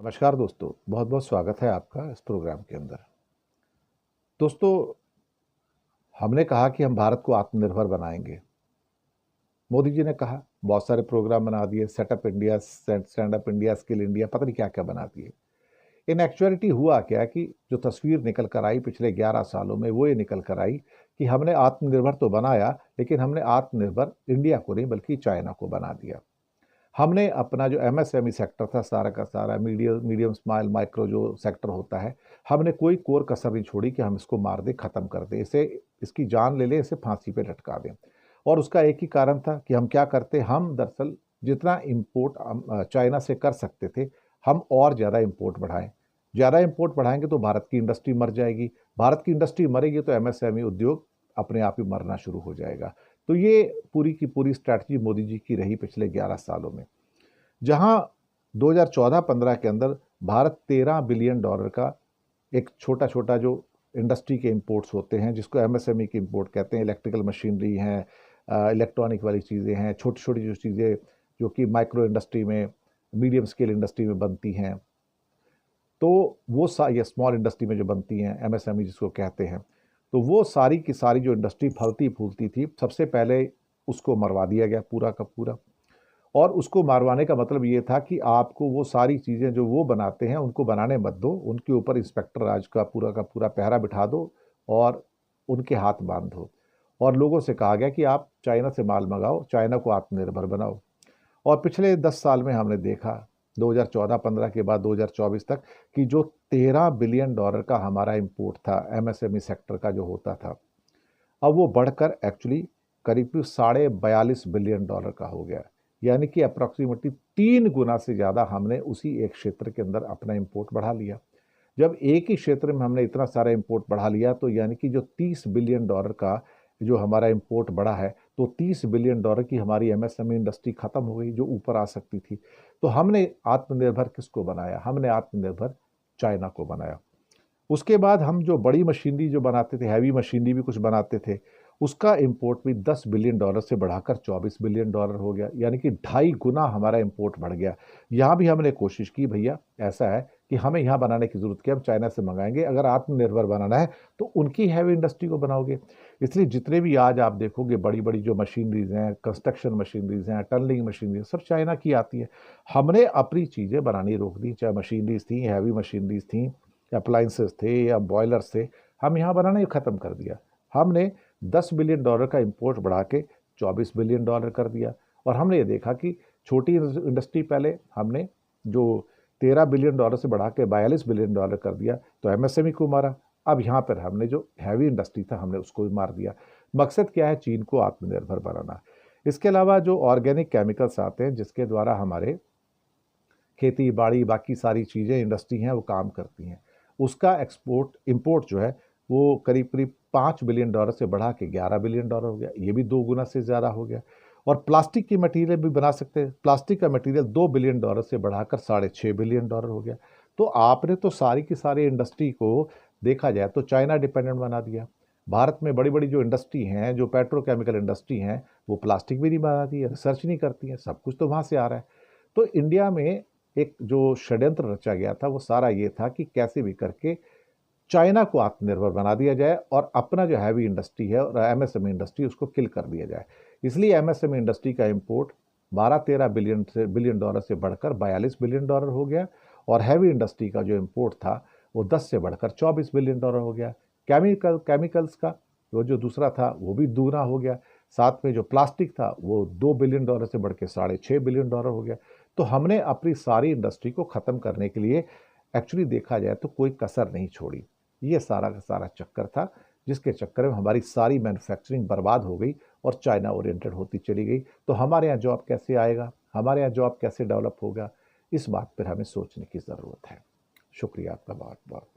नमस्कार दोस्तों, बहुत बहुत स्वागत है आपका इस प्रोग्राम के अंदर। दोस्तों, हमने कहा कि हम भारत को आत्मनिर्भर बनाएंगे। मोदी जी ने कहा, बहुत सारे प्रोग्राम बना दिए, setup India, stand up India, skill India, पता नहीं क्या क्या बना दिए। इन एक्चुअलिटी हुआ क्या कि जो तस्वीर निकल कर आई पिछले 11 सालों में, वो ये निकल कर आई कि हमने आत्मनिर्भर तो बनाया, लेकिन हमने आत्मनिर्भर इंडिया को नहीं बल्कि चाइना को बना दिया। हमने अपना जो एमएसएमई सेक्टर था, सारा का सारा मीडियम मीडियम स्मॉल माइक्रो जो सेक्टर होता है, हमने कोई कोर कसर नहीं छोड़ी कि हम इसको मार दें, ख़त्म कर दें, इसे इसकी जान ले लें, इसे फांसी पे लटका दें। और उसका एक ही कारण था कि हम क्या करते, हम दरअसल जितना इम्पोर्ट हम चाइना से कर सकते थे, हम और ज़्यादा इम्पोर्ट बढ़ाएं। ज़्यादा इम्पोर्ट बढ़ाएंगे तो भारत की इंडस्ट्री मर जाएगी, भारत की इंडस्ट्री मरेगी तो एमएसएमई उद्योग अपने आप ही मरना शुरू हो जाएगा। तो ये पूरी की पूरी स्ट्रैटेजी मोदी जी की रही पिछले 11 सालों में। जहां 2014-15 के अंदर भारत $13 बिलियन का एक छोटा छोटा जो इंडस्ट्री के इंपोर्ट्स होते हैं, जिसको एमएसएमई के इंपोर्ट कहते हैं, इलेक्ट्रिकल मशीनरी हैं, इलेक्ट्रॉनिक वाली चीज़ें हैं, छोटी छोटी जो चीज़ें जो कि माइक्रो इंडस्ट्री में, मीडियम स्केल इंडस्ट्री में बनती हैं, तो वो ये स्मॉल इंडस्ट्री में जो बनती हैं, एमएसएमई जिसको कहते हैं, तो वो सारी की सारी जो इंडस्ट्री फलती फूलती थी, सबसे पहले उसको मरवा दिया गया पूरा का पूरा। और उसको मरवाने का मतलब ये था कि आपको वो सारी चीज़ें जो वो बनाते हैं उनको बनाने मत दो, उनके ऊपर इंस्पेक्टर राज का पूरा पहरा बिठा दो और उनके हाथ बांध दो। और लोगों से कहा गया कि आप चाइना से माल मंगाओ, चाइना को आत्मनिर्भर बनाओ। और पिछले 10 साल में हमने देखा, 2014-15 के बाद 2024 तक, कि जो $13 बिलियन का हमारा इंपोर्ट था एमएसएमई सेक्टर का जो होता था, अब वो बढ़कर एक्चुअली करीब $42.5 बिलियन का हो गया। यानी कि अप्रॉक्सीमेटली 3 गुना से ज़्यादा हमने उसी एक क्षेत्र के अंदर अपना इंपोर्ट बढ़ा लिया। जब एक ही क्षेत्र में हमने इतना सारा इंपोर्ट बढ़ा लिया, तो यानी कि जो $30 बिलियन का जो हमारा इंपोर्ट बढ़ा है, तो $30 बिलियन की हमारी एमएसएमई इंडस्ट्री खत्म हो गई जो ऊपर आ सकती थी। तो हमने आत्मनिर्भर किसको बनाया? हमने आत्मनिर्भर चाइना को बनाया। उसके बाद हम जो बड़ी मशीनरी जो बनाते थे, हैवी मशीनरी भी कुछ बनाते थे, उसका इंपोर्ट भी $10 बिलियन से बढ़ाकर $24 बिलियन हो गया। यानी कि 2.5 गुना हमारा इंपोर्ट बढ़ गया। यहाँ भी हमने कोशिश की, भैया ऐसा है कि हमें यहाँ बनाने की ज़रूरत क्या, हम चाइना से मंगाएंगे। अगर आत्मनिर्भर बनाना है तो उनकी हैवी इंडस्ट्री को बनाओगे। इसलिए जितने भी आज आप देखोगे बड़ी बड़ी जो मशीनरीज हैं, कंस्ट्रक्शन मशीनरीज हैं, टनलिंग मशीनरी, सब चाइना की आती है। हमने अपनी चीज़ें बनानी रोक दी, चाहे मशीनरीज थी, हैवी मशीनरीज थी, अप्लाइंसेस थे या बॉयलर्स थे, हम यहाँ बनाना ही ख़त्म कर दिया। हमने $10 बिलियन का इंपोर्ट बढ़ा के $24 बिलियन कर दिया। और हमने ये देखा कि छोटी इंडस्ट्री पहले हमने जो $13 बिलियन से बढ़ा के $42 बिलियन कर दिया, तो एमएसएमई को मारा। अब यहाँ पर हमने जो हैवी इंडस्ट्री था हमने उसको भी मार दिया। मकसद क्या है? चीन को आत्मनिर्भर बनाना। इसके अलावा जो ऑर्गेनिक केमिकल्स आते हैं, जिसके द्वारा हमारे खेती बाड़ी बाकी सारी चीज़ें इंडस्ट्री हैं वो काम करती हैं, उसका एक्सपोर्ट इंपोर्ट जो है वो करीब करीब $5 बिलियन से बढ़ा के $11 बिलियन हो गया। ये भी 2 गुना से ज़्यादा हो गया। और प्लास्टिक की मटेरियल भी बना सकते हैं, प्लास्टिक का मटेरियल $2 बिलियन से बढ़ाकर $6.5 बिलियन हो गया। तो आपने तो सारी की सारी इंडस्ट्री को देखा जाए तो चाइना डिपेंडेंट बना दिया। भारत में बड़ी बड़ी जो इंडस्ट्री हैं, जो पेट्रोकेमिकल इंडस्ट्री हैं, वो प्लास्टिक भी नहीं बनाती है, रिसर्च नहीं करती है, सब कुछ तो वहाँ से आ रहा है। तो इंडिया में एक जो षड्यंत्र रचा गया था वो सारा ये था कि कैसे भी करके चाइना को आत्मनिर्भर बना दिया जाए और अपना जो हैवी इंडस्ट्री है और एमएसएमई इंडस्ट्री उसको किल कर दिया जाए। इसलिए एमएसएमई इंडस्ट्री का इंपोर्ट 12-13 बिलियन से बढ़कर $42 बिलियन हो गया। और हैवी इंडस्ट्री का जो इंपोर्ट था वो 10 से बढ़कर $24 बिलियन हो गया। केमिकल्स का वो जो दूसरा था वो भी दूना हो गया। साथ में जो प्लास्टिक था वो $2 बिलियन से बढ़ के $6.5 बिलियन हो गया। तो हमने अपनी सारी इंडस्ट्री को ख़त्म करने के लिए एक्चुअली देखा जाए तो कोई कसर नहीं छोड़ी। ये सारा का सारा चक्कर था, जिसके चक्कर में हमारी सारी मैन्युफैक्चरिंग बर्बाद हो गई और चाइना ओरिएंटेड होती चली गई। तो हमारे यहाँ जॉब कैसे आएगा, हमारे यहाँ जॉब कैसे डेवलप होगा, इस बात पर हमें सोचने की ज़रूरत है। शुक्रिया आपका बहुत बहुत।